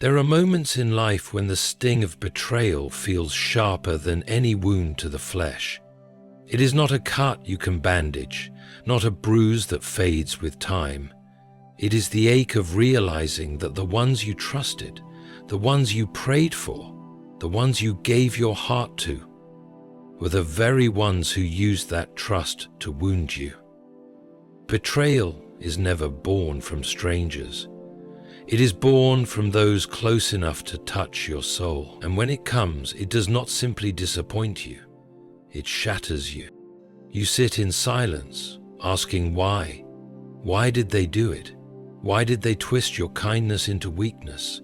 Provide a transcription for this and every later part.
There are moments in life when the sting of betrayal feels sharper than any wound to the flesh. It is not a cut you can bandage, not a bruise that fades with time. It is the ache of realizing that the ones you trusted, the ones you prayed for, the ones you gave your heart to, were the very ones who used that trust to wound you. Betrayal is never born from strangers. It is born from those close enough to touch your soul, and when it comes, it does not simply disappoint you, it shatters you. You sit in silence, asking why. Why did they do it? Why did they twist your kindness into weakness?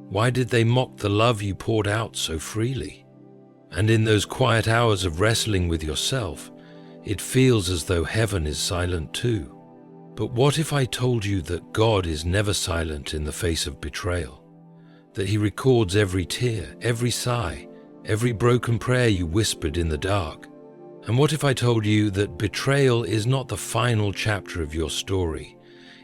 Why did they mock the love you poured out so freely? And in those quiet hours of wrestling with yourself, it feels as though heaven is silent too. But what if I told you that God is never silent in the face of betrayal? That He records every tear, every sigh, every broken prayer you whispered in the dark? And what if I told you that betrayal is not the final chapter of your story?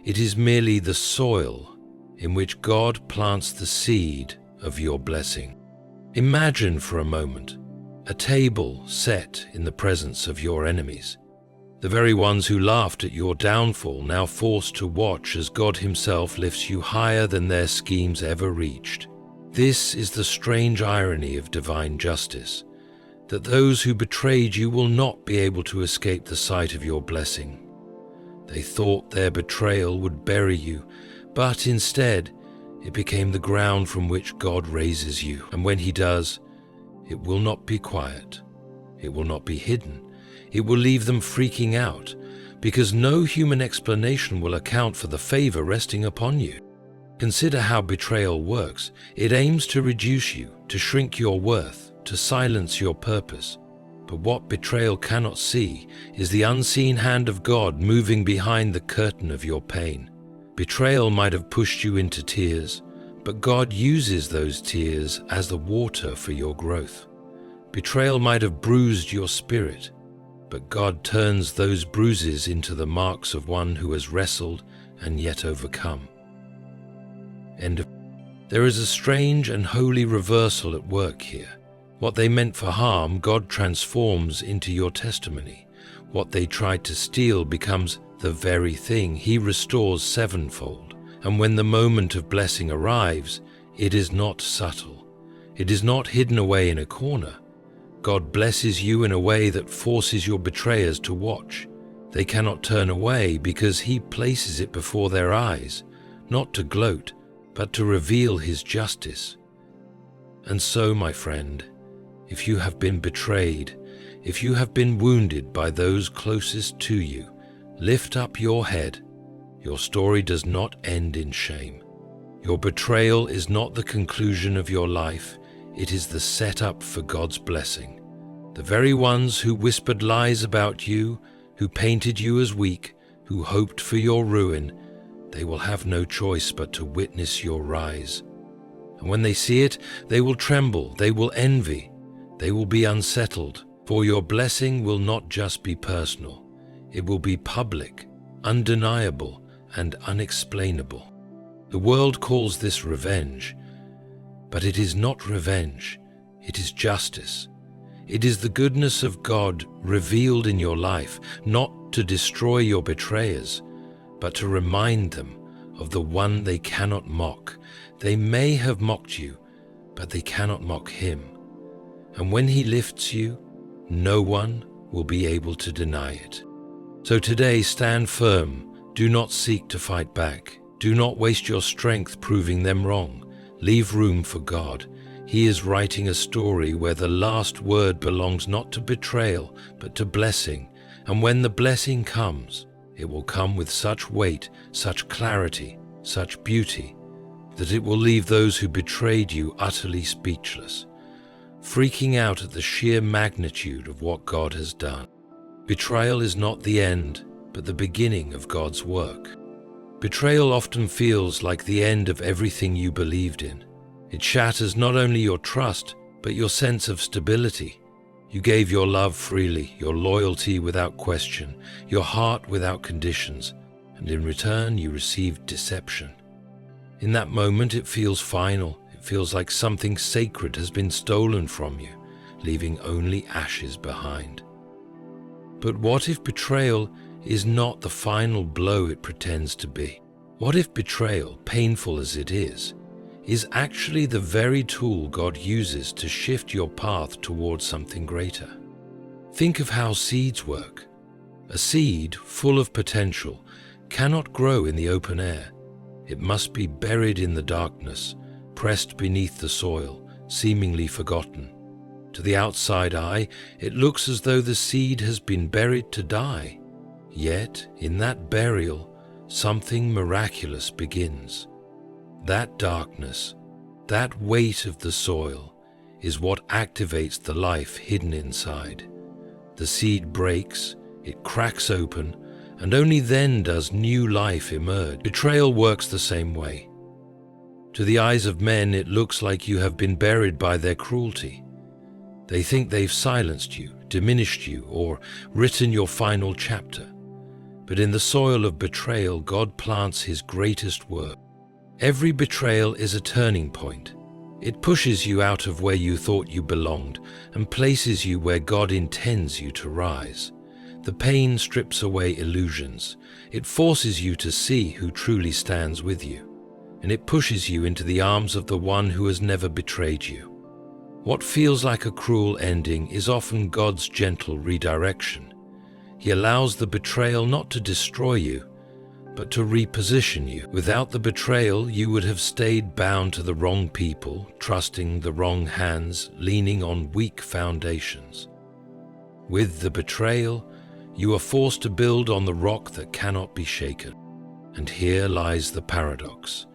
It is merely the soil in which God plants the seed of your blessing. Imagine for a moment a table set in the presence of your enemies. The very ones who laughed at your downfall, now forced to watch as God Himself lifts you higher than their schemes ever reached. This is the strange irony of divine justice, that those who betrayed you will not be able to escape the sight of your blessing. They thought their betrayal would bury you, but instead, it became the ground from which God raises you. And when He does, it will not be quiet. It will not be hidden. It will leave them freaking out, because no human explanation will account for the favor resting upon you. Consider how betrayal works. It aims to reduce you, to shrink your worth, to silence your purpose. But what betrayal cannot see is the unseen hand of God moving behind the curtain of your pain. Betrayal might have pushed you into tears, but God uses those tears as the water for your growth. Betrayal might have bruised your spirit, but God turns those bruises into the marks of one who has wrestled and yet overcome. There is a strange and holy reversal at work here. What they meant for harm, God transforms into your testimony. What they tried to steal becomes the very thing He restores sevenfold. And when the moment of blessing arrives, it is not subtle. It is not hidden away in a corner. God blesses you in a way that forces your betrayers to watch. They cannot turn away because He places it before their eyes, not to gloat, but to reveal His justice. And so, my friend, if you have been betrayed, if you have been wounded by those closest to you, lift up your head. Your story does not end in shame. Your betrayal is not the conclusion of your life. It is the setup for God's blessing. The very ones who whispered lies about you, who painted you as weak, who hoped for your ruin, they will have no choice but to witness your rise. And when they see it, they will tremble, they will envy, they will be unsettled, for your blessing will not just be personal. It will be public, undeniable, and unexplainable. The world calls this revenge, but it is not revenge, it is justice. It is the goodness of God revealed in your life, not to destroy your betrayers, but to remind them of the one they cannot mock. They may have mocked you, but they cannot mock Him. And when He lifts you, no one will be able to deny it. So today, stand firm. Do not seek to fight back. Do not waste your strength proving them wrong. Leave room for God. He is writing a story where the last word belongs not to betrayal, but to blessing. And when the blessing comes, it will come with such weight, such clarity, such beauty, that it will leave those who betrayed you utterly speechless, freaking out at the sheer magnitude of what God has done. Betrayal is not the end, but the beginning of God's work. Betrayal often feels like the end of everything you believed in. It shatters not only your trust, but your sense of stability. You gave your love freely, your loyalty without question, your heart without conditions, and in return you received deception. In that moment it feels final, it feels like something sacred has been stolen from you, leaving only ashes behind. But what if betrayal is not the final blow it pretends to be? What if betrayal, painful as it is actually the very tool God uses to shift your path towards something greater? Think of how seeds work. A seed full of potential cannot grow in the open air. It must be buried in the darkness, pressed beneath the soil, seemingly forgotten. To the outside eye, it looks as though the seed has been buried to die. Yet, in that burial, something miraculous begins. That darkness, that weight of the soil, is what activates the life hidden inside. The seed breaks, it cracks open, and only then does new life emerge. Betrayal works the same way. To the eyes of men, it looks like you have been buried by their cruelty. They think they've silenced you, diminished you, or written your final chapter. But in the soil of betrayal, God plants His greatest work. Every betrayal is a turning point. It pushes you out of where you thought you belonged and places you where God intends you to rise. The pain strips away illusions. It forces you to see who truly stands with you. And it pushes you into the arms of the one who has never betrayed you. What feels like a cruel ending is often God's gentle redirection. He allows the betrayal not to destroy you, but to reposition you. Without the betrayal, you would have stayed bound to the wrong people, trusting the wrong hands, leaning on weak foundations. With the betrayal, you are forced to build on the rock that cannot be shaken. And here lies the paradox.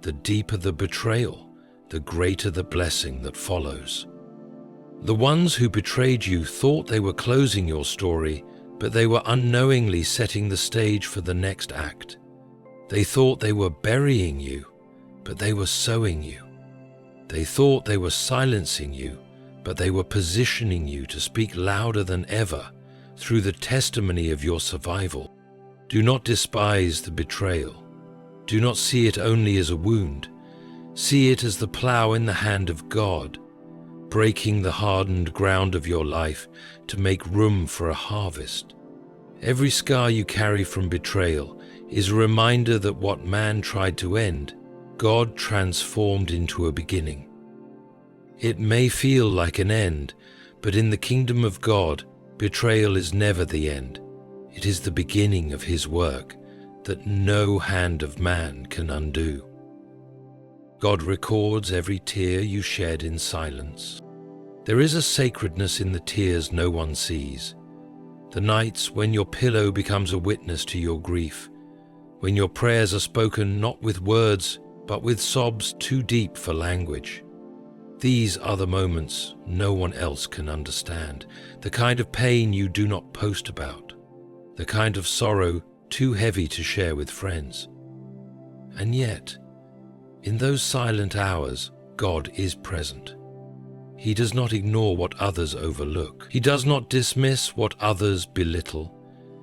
The deeper the betrayal, the greater the blessing that follows. The ones who betrayed you thought they were closing your story, but they were unknowingly setting the stage for the next act. They thought they were burying you, but they were sowing you. They thought they were silencing you, but they were positioning you to speak louder than ever through the testimony of your survival. Do not despise the betrayal. Do not see it only as a wound. See it as the plow in the hand of God, breaking the hardened ground of your life to make room for a harvest. Every scar you carry from betrayal is a reminder that what man tried to end, God transformed into a beginning. It may feel like an end, but in the kingdom of God, betrayal is never the end. It is the beginning of His work that no hand of man can undo. God records every tear you shed in silence. There is a sacredness in the tears no one sees. The nights when your pillow becomes a witness to your grief, when your prayers are spoken not with words, but with sobs too deep for language. These are the moments no one else can understand, the kind of pain you do not post about, the kind of sorrow too heavy to share with friends. And yet, in those silent hours, God is present. He does not ignore what others overlook. He does not dismiss what others belittle.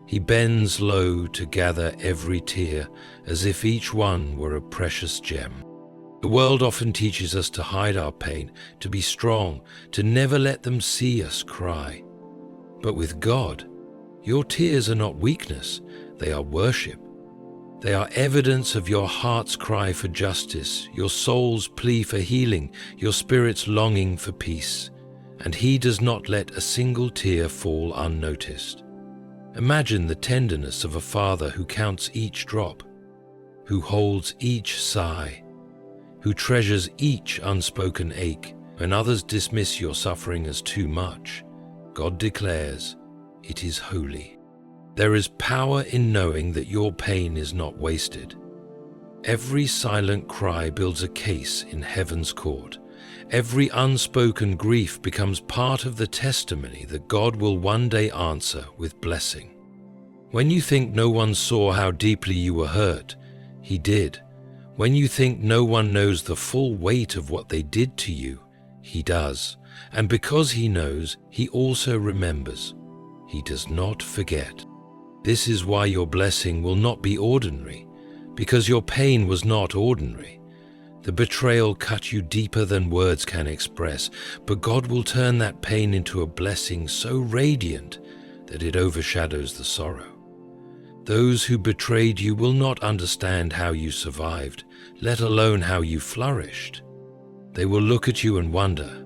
He bends low to gather every tear as if each one were a precious gem. The world often teaches us to hide our pain, to be strong, to never let them see us cry. But with God, your tears are not weakness, they are worship. They are evidence of your heart's cry for justice, your soul's plea for healing, your spirit's longing for peace. And He does not let a single tear fall unnoticed. Imagine the tenderness of a father who counts each drop, who holds each sigh, who treasures each unspoken ache. When others dismiss your suffering as too much, God declares, "It is holy." There is power in knowing that your pain is not wasted. Every silent cry builds a case in heaven's court. Every unspoken grief becomes part of the testimony that God will one day answer with blessing. When you think no one saw how deeply you were hurt, He did. When you think no one knows the full weight of what they did to you, He does. And because He knows, He also remembers. He does not forget. This is why your blessing will not be ordinary, because your pain was not ordinary. The betrayal cut you deeper than words can express, but God will turn that pain into a blessing so radiant that it overshadows the sorrow. Those who betrayed you will not understand how you survived, let alone how you flourished. They will look at you and wonder,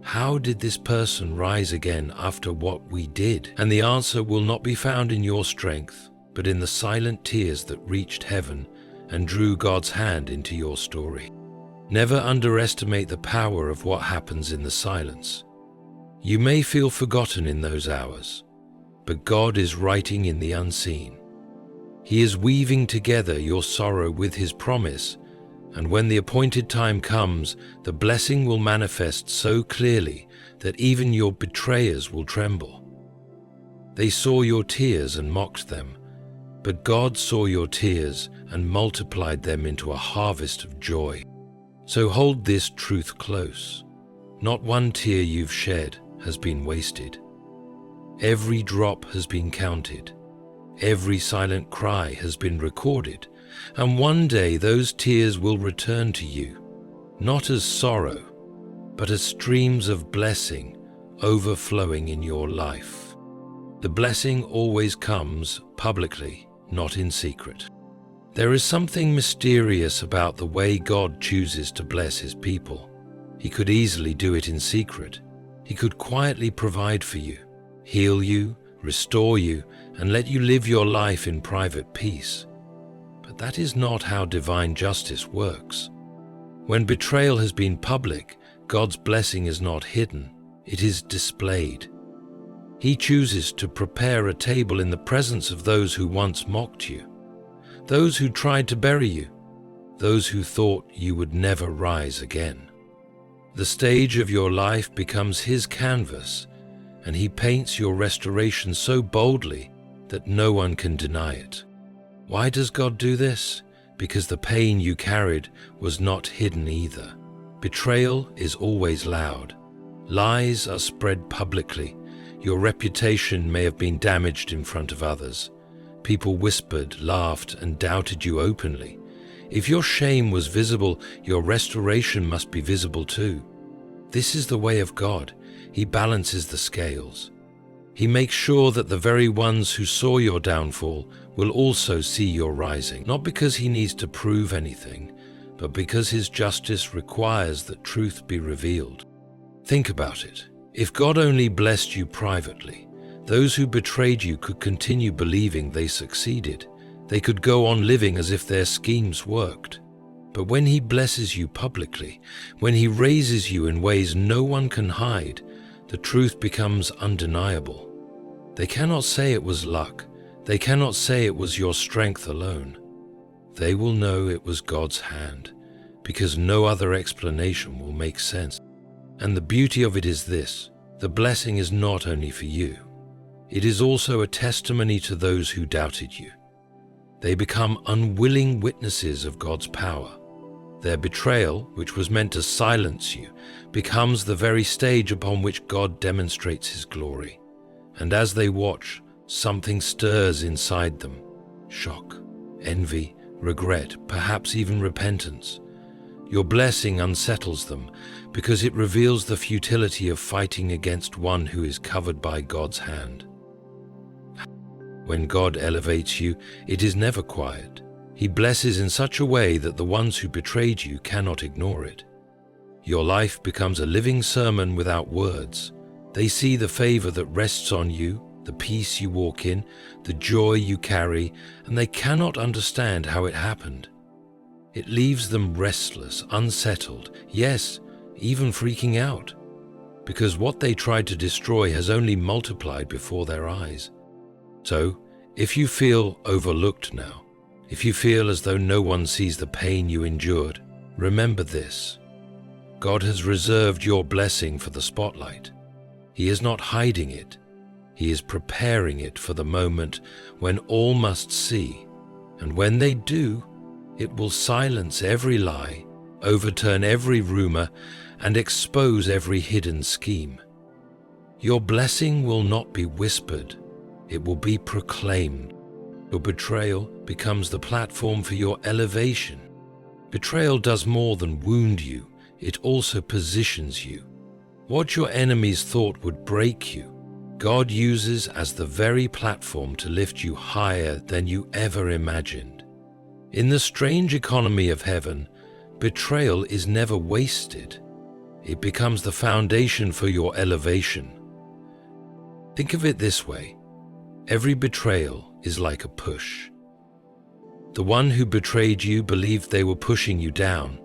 how did this person rise again after what we did? And the answer will not be found in your strength, but in the silent tears that reached heaven and drew God's hand into your story. Never underestimate the power of what happens in the silence. You may feel forgotten in those hours, but God is writing in the unseen. He is weaving together your sorrow with His promise, and when the appointed time comes, the blessing will manifest so clearly that even your betrayers will tremble. They saw your tears and mocked them, but God saw your tears and multiplied them into a harvest of joy. So hold this truth close. Not one tear you've shed has been wasted. Every drop has been counted. Every silent cry has been recorded. And one day those tears will return to you, not as sorrow, but as streams of blessing overflowing in your life. The blessing always comes publicly, not in secret. There is something mysterious about the way God chooses to bless His people. He could easily do it in secret. He could quietly provide for you, heal you, restore you, and let you live your life in private peace. But that is not how divine justice works. When betrayal has been public, God's blessing is not hidden, it is displayed. He chooses to prepare a table in the presence of those who once mocked you, those who tried to bury you, those who thought you would never rise again. The stage of your life becomes His canvas, and He paints your restoration so boldly that no one can deny it. Why does God do this? Because the pain you carried was not hidden either. Betrayal is always loud. Lies are spread publicly. Your reputation may have been damaged in front of others. People whispered, laughed, and doubted you openly. If your shame was visible, your restoration must be visible too. This is the way of God. He balances the scales. He makes sure that the very ones who saw your downfall will also see your rising, not because He needs to prove anything, but because His justice requires that truth be revealed. Think about it. If God only blessed you privately, those who betrayed you could continue believing they succeeded. They could go on living as if their schemes worked. But when He blesses you publicly, when He raises you in ways no one can hide, the truth becomes undeniable. They cannot say it was luck. They cannot say it was your strength alone. They will know it was God's hand, because no other explanation will make sense. And the beauty of it is this: the blessing is not only for you. It is also a testimony to those who doubted you. They become unwilling witnesses of God's power. Their betrayal, which was meant to silence you, becomes the very stage upon which God demonstrates His glory. And as they watch, something stirs inside them: shock, envy, regret, perhaps even repentance. Your blessing unsettles them because it reveals the futility of fighting against one who is covered by God's hand. When God elevates you, it is never quiet. He blesses in such a way that the ones who betrayed you cannot ignore it. Your life becomes a living sermon without words. They see the favor that rests on you, the peace you walk in, the joy you carry, and they cannot understand how it happened. It leaves them restless, unsettled, yes, even freaking out, because what they tried to destroy has only multiplied before their eyes. So, if you feel overlooked now, if you feel as though no one sees the pain you endured, remember this: God has reserved your blessing for the spotlight. He is not hiding it. He is preparing it for the moment when all must see, and when they do, it will silence every lie, overturn every rumor, and expose every hidden scheme. Your blessing will not be whispered, it will be proclaimed. Your betrayal becomes the platform for your elevation, Betrayal does more than wound you, it also positions you. What your enemies thought would break you, God uses as the very platform to lift you higher than you ever imagined. In the strange economy of heaven, betrayal is never wasted. It becomes the foundation for your elevation. Think of it this way: every betrayal is like a push. The one who betrayed you believed they were pushing you down,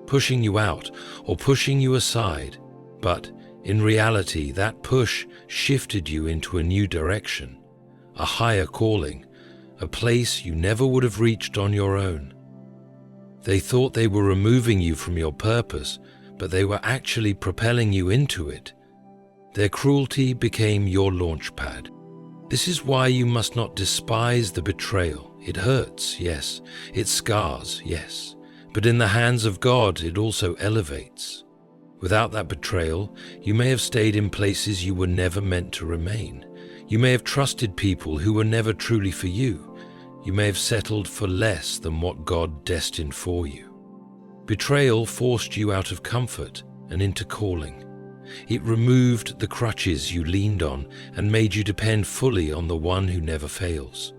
pushing you out, or pushing you aside, but in reality, that push shifted you into a new direction, a higher calling, a place you never would have reached on your own. They thought they were removing you from your purpose, but they were actually propelling you into it. Their cruelty became your launch pad. This is why you must not despise the betrayal. It hurts, yes. It scars, yes. But in the hands of God, it also elevates. Without that betrayal, you may have stayed in places you were never meant to remain. You may have trusted people who were never truly for you. You may have settled for less than what God destined for you. Betrayal forced you out of comfort and into calling. It removed the crutches you leaned on and made you depend fully on the one who never fails.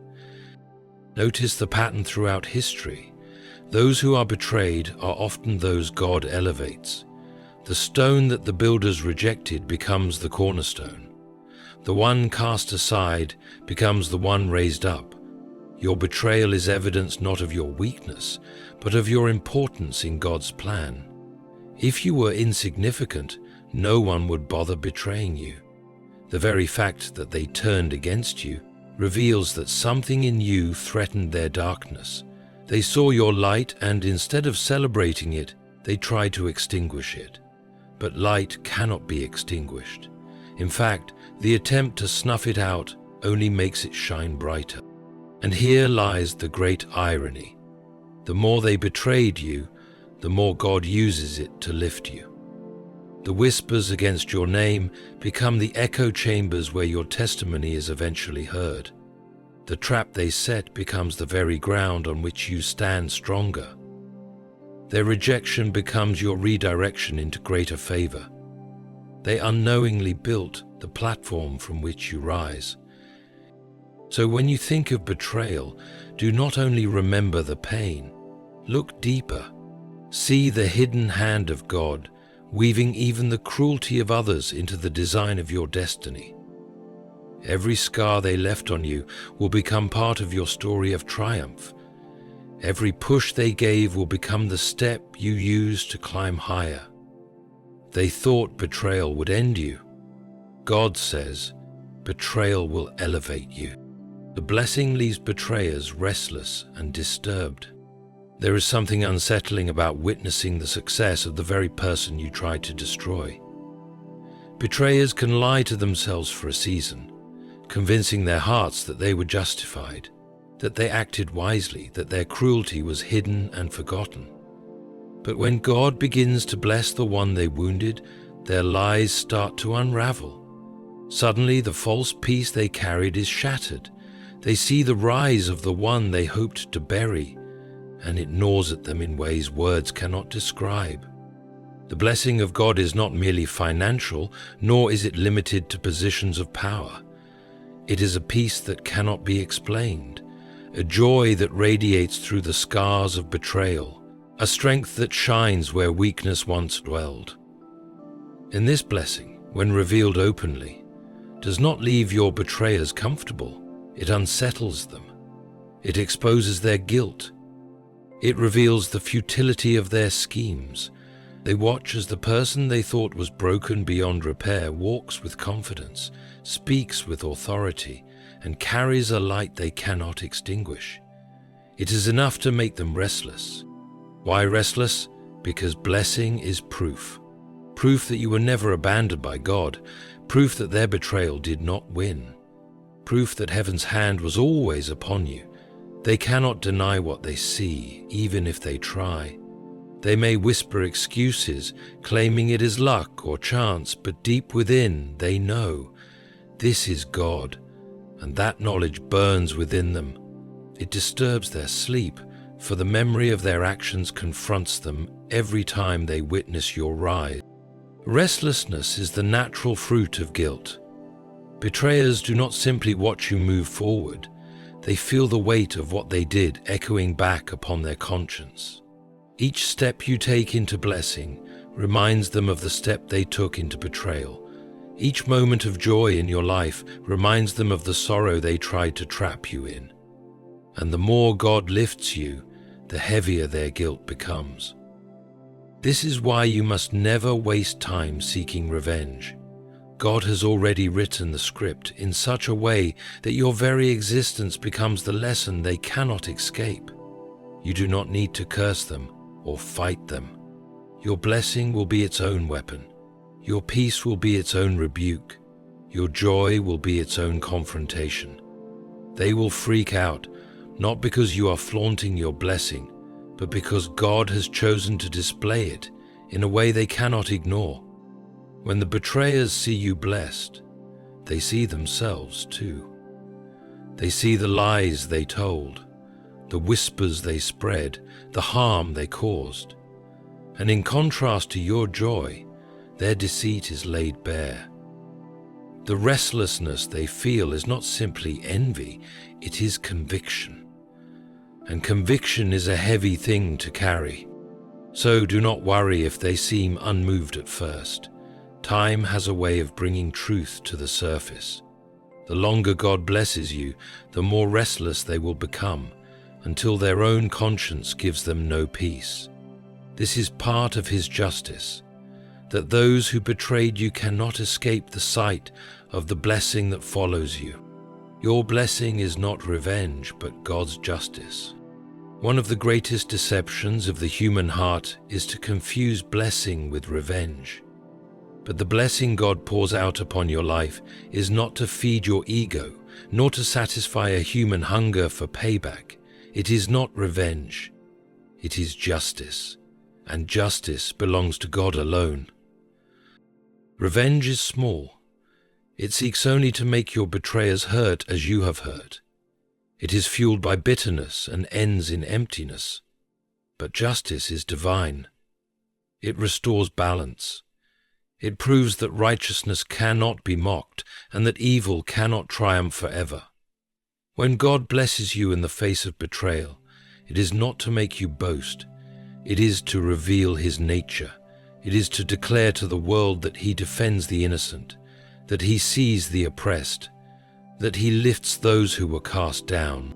Notice the pattern throughout history. Those who are betrayed are often those God elevates. The stone that the builders rejected becomes the cornerstone. The one cast aside becomes the one raised up. Your betrayal is evidence not of your weakness, but of your importance in God's plan. If you were insignificant, no one would bother betraying you. The very fact that they turned against you reveals that something in you threatened their darkness. They saw your light, and instead of celebrating it, they tried to extinguish it. But light cannot be extinguished. In fact, the attempt to snuff it out only makes it shine brighter. And here lies the great irony. The more they betrayed you, the more God uses it to lift you. The whispers against your name become the echo chambers where your testimony is eventually heard. The trap they set becomes the very ground on which you stand stronger. Their rejection becomes your redirection into greater favor. They unknowingly built the platform from which you rise. So when you think of betrayal, do not only remember the pain, look deeper. See the hidden hand of God, weaving even the cruelty of others into the design of your destiny. Every scar they left on you will become part of your story of triumph. Every push they gave will become the step you use to climb higher. They thought betrayal would end you. God says, betrayal will elevate you. The blessing leaves betrayers restless and disturbed. There is something unsettling about witnessing the success of the very person you tried to destroy. Betrayers can lie to themselves for a season, convincing their hearts that they were justified, that they acted wisely, that their cruelty was hidden and forgotten. But when God begins to bless the one they wounded, their lies start to unravel. Suddenly, the false peace they carried is shattered. They see the rise of the one they hoped to bury, and it gnaws at them in ways words cannot describe. The blessing of God is not merely financial, nor is it limited to positions of power. It is a peace that cannot be explained, a joy that radiates through the scars of betrayal, a strength that shines where weakness once dwelled. And this blessing, when revealed openly, does not leave your betrayers comfortable. It unsettles them. It exposes their guilt. It reveals the futility of their schemes. They watch as the person they thought was broken beyond repair walks with confidence, speaks with authority, and carries a light they cannot extinguish. It is enough to make them restless. Why restless? Because blessing is proof. Proof that you were never abandoned by God. Proof that their betrayal did not win. Proof that heaven's hand was always upon you. They cannot deny what they see, even if they try. They may whisper excuses, claiming it is luck or chance, but deep within they know this is God, and that knowledge burns within them. It disturbs their sleep, for the memory of their actions confronts them every time they witness your rise. Restlessness is the natural fruit of guilt. Betrayers do not simply watch you move forward, they feel the weight of what they did echoing back upon their conscience. Each step you take into blessing reminds them of the step they took into betrayal. Each moment of joy in your life reminds them of the sorrow they tried to trap you in. And the more God lifts you, the heavier their guilt becomes. This is why you must never waste time seeking revenge. God has already written the script in such a way that your very existence becomes the lesson they cannot escape. You do not need to curse them or fight them. Your blessing will be its own weapon. Your peace will be its own rebuke. Your joy will be its own confrontation. They will freak out, not because you are flaunting your blessing, but because God has chosen to display it in a way they cannot ignore. When the betrayers see you blessed, they see themselves too. They see the lies they told, the whispers they spread, the harm they caused. And in contrast to your joy, their deceit is laid bare. The restlessness they feel is not simply envy, it is conviction. And conviction is a heavy thing to carry. So do not worry if they seem unmoved at first. Time has a way of bringing truth to the surface. The longer God blesses you, the more restless they will become, until their own conscience gives them no peace. This is part of His justice, that those who betrayed you cannot escape the sight of the blessing that follows you. Your blessing is not revenge, but God's justice. One of the greatest deceptions of the human heart is to confuse blessing with revenge. But the blessing God pours out upon your life is not to feed your ego, nor to satisfy a human hunger for payback. It is not revenge. It is justice, and justice belongs to God alone. Revenge is small. It seeks only to make your betrayers hurt as you have hurt. It is fueled by bitterness and ends in emptiness. But justice is divine. It restores balance. It proves that righteousness cannot be mocked and that evil cannot triumph forever. When God blesses you in the face of betrayal, it is not to make you boast. It is to reveal His nature. It is to declare to the world that He defends the innocent, that He sees the oppressed, that He lifts those who were cast down.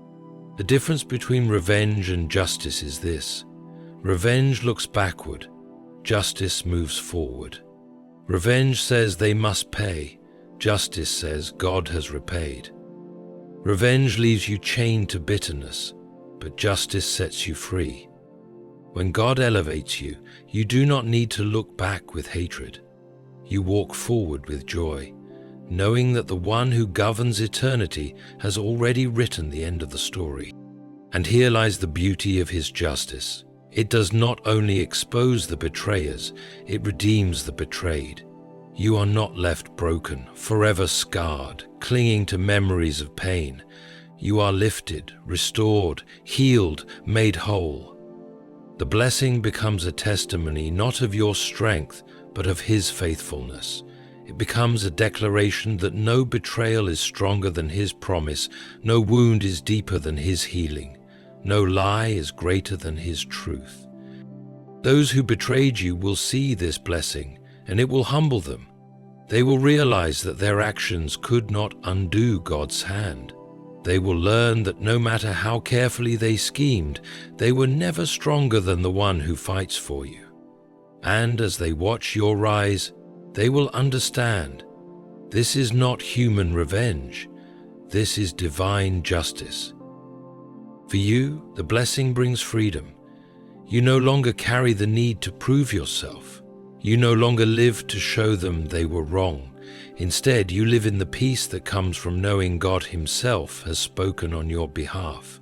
The difference between revenge and justice is this. Revenge looks backward. Justice moves forward. Revenge says they must pay. Justice says God has repaid. Revenge leaves you chained to bitterness, but justice sets you free. When God elevates you, you do not need to look back with hatred. You walk forward with joy, knowing that the one who governs eternity has already written the end of the story. And here lies the beauty of His justice. It does not only expose the betrayers, it redeems the betrayed. You are not left broken, forever scarred, clinging to memories of pain. You are lifted, restored, healed, made whole. The blessing becomes a testimony not of your strength, but of His faithfulness. It becomes a declaration that no betrayal is stronger than His promise, no wound is deeper than His healing, no lie is greater than His truth. Those who betrayed you will see this blessing, and it will humble them. They will realize that their actions could not undo God's hand. They will learn that no matter how carefully they schemed, they were never stronger than the one who fights for you. And as they watch your rise, they will understand this is not human revenge, this is divine justice. For you, the blessing brings freedom. You no longer carry the need to prove yourself. You no longer live to show them they were wrong. Instead, you live in the peace that comes from knowing God Himself has spoken on your behalf.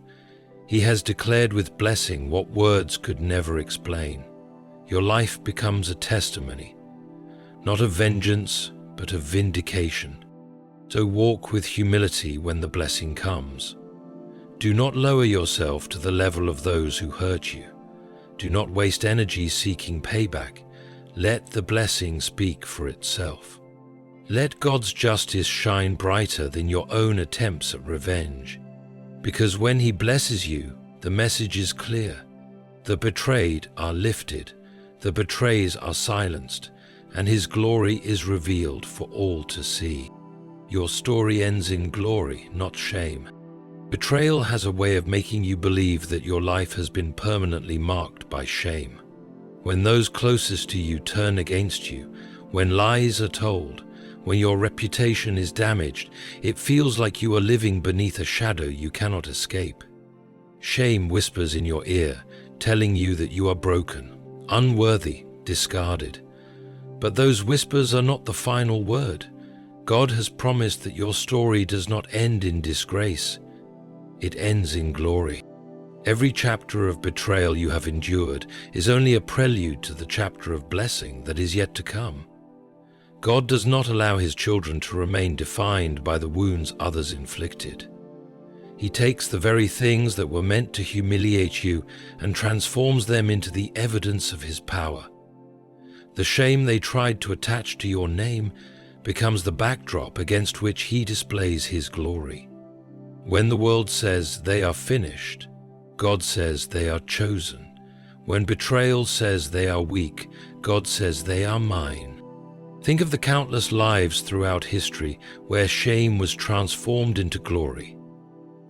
He has declared with blessing what words could never explain. Your life becomes a testimony, not of vengeance, but of vindication. So walk with humility when the blessing comes. Do not lower yourself to the level of those who hurt you. Do not waste energy seeking payback. Let the blessing speak for itself. Let God's justice shine brighter than your own attempts at revenge. Because when He blesses you, the message is clear. The betrayed are lifted, the betrays are silenced, and His glory is revealed for all to see. Your story ends in glory, not shame. Betrayal has a way of making you believe that your life has been permanently marked by shame. When those closest to you turn against you, when lies are told, when your reputation is damaged, it feels like you are living beneath a shadow you cannot escape. Shame whispers in your ear, telling you that you are broken, unworthy, discarded. But those whispers are not the final word. God has promised that your story does not end in disgrace. It ends in glory. Every chapter of betrayal you have endured is only a prelude to the chapter of blessing that is yet to come. God does not allow His children to remain defined by the wounds others inflicted. He takes the very things that were meant to humiliate you and transforms them into the evidence of His power. The shame they tried to attach to your name becomes the backdrop against which He displays His glory. When the world says they are finished, God says they are chosen. When betrayal says they are weak, God says they are mine. Think of the countless lives throughout history where shame was transformed into glory.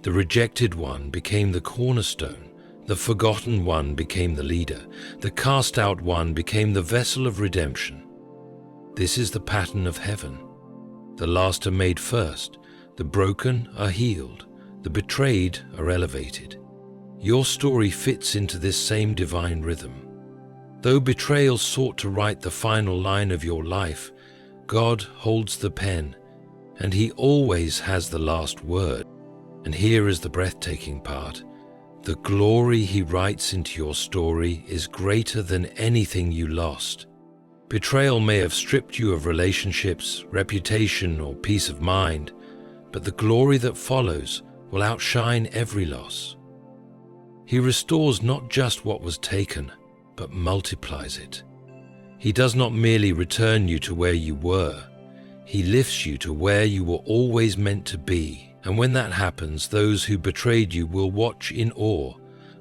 The rejected one became the cornerstone, the forgotten one became the leader, the cast out one became the vessel of redemption. This is the pattern of heaven. The last are made first, the broken are healed, the betrayed are elevated. Your story fits into this same divine rhythm. Though betrayal sought to write the final line of your life, God holds the pen, and He always has the last word. And here is the breathtaking part. The glory He writes into your story is greater than anything you lost. Betrayal may have stripped you of relationships, reputation, or peace of mind, but the glory that follows will outshine every loss. He restores not just what was taken, but multiplies it. He does not merely return you to where you were, He lifts you to where you were always meant to be. And when that happens, those who betrayed you will watch in awe,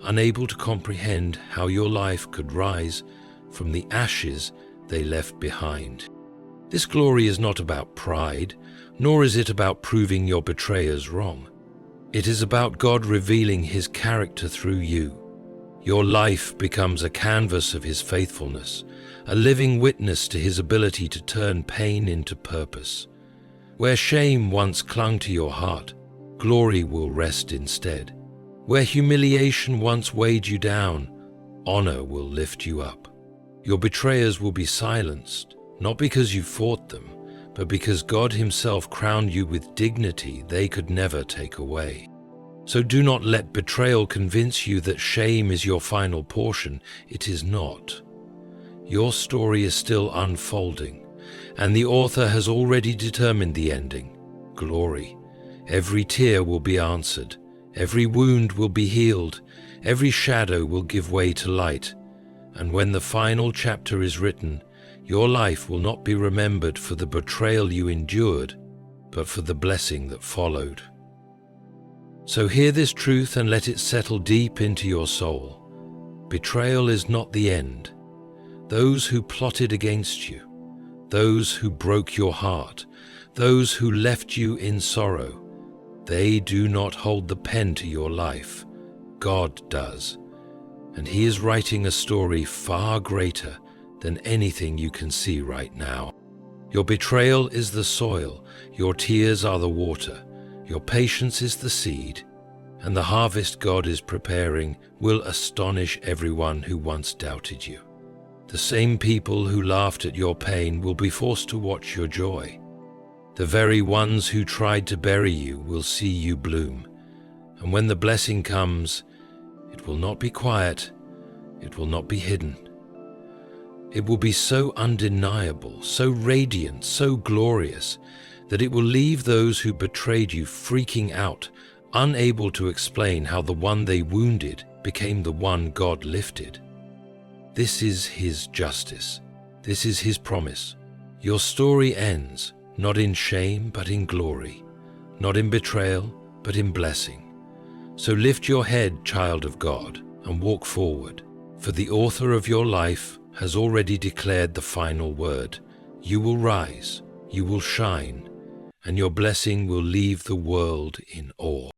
unable to comprehend how your life could rise from the ashes they left behind. This glory is not about pride, nor is it about proving your betrayers wrong. It is about God revealing His character through you. Your life becomes a canvas of His faithfulness, a living witness to His ability to turn pain into purpose. Where shame once clung to your heart, glory will rest instead. Where humiliation once weighed you down, honor will lift you up. Your betrayers will be silenced, not because you fought them, but because God Himself crowned you with dignity they could never take away. So do not let betrayal convince you that shame is your final portion. It is not. Your story is still unfolding, and the author has already determined the ending, glory. Every tear will be answered, every wound will be healed, every shadow will give way to light, and when the final chapter is written, your life will not be remembered for the betrayal you endured, but for the blessing that followed. So hear this truth and let it settle deep into your soul. Betrayal is not the end. Those who plotted against you, those who broke your heart, those who left you in sorrow, they do not hold the pen to your life. God does, and He is writing a story far greater than anything you can see right now. Your betrayal is the soil, your tears are the water, your patience is the seed, and the harvest God is preparing will astonish everyone who once doubted you. The same people who laughed at your pain will be forced to watch your joy. The very ones who tried to bury you will see you bloom, and when the blessing comes, it will not be quiet, it will not be hidden. It will be so undeniable, so radiant, so glorious, that it will leave those who betrayed you freaking out, unable to explain how the one they wounded became the one God lifted. This is His justice. This is His promise. Your story ends, not in shame, but in glory, not in betrayal, but in blessing. So lift your head, child of God, and walk forward, for the author of your life has already declared the final word. You will rise, you will shine, and your blessing will leave the world in awe.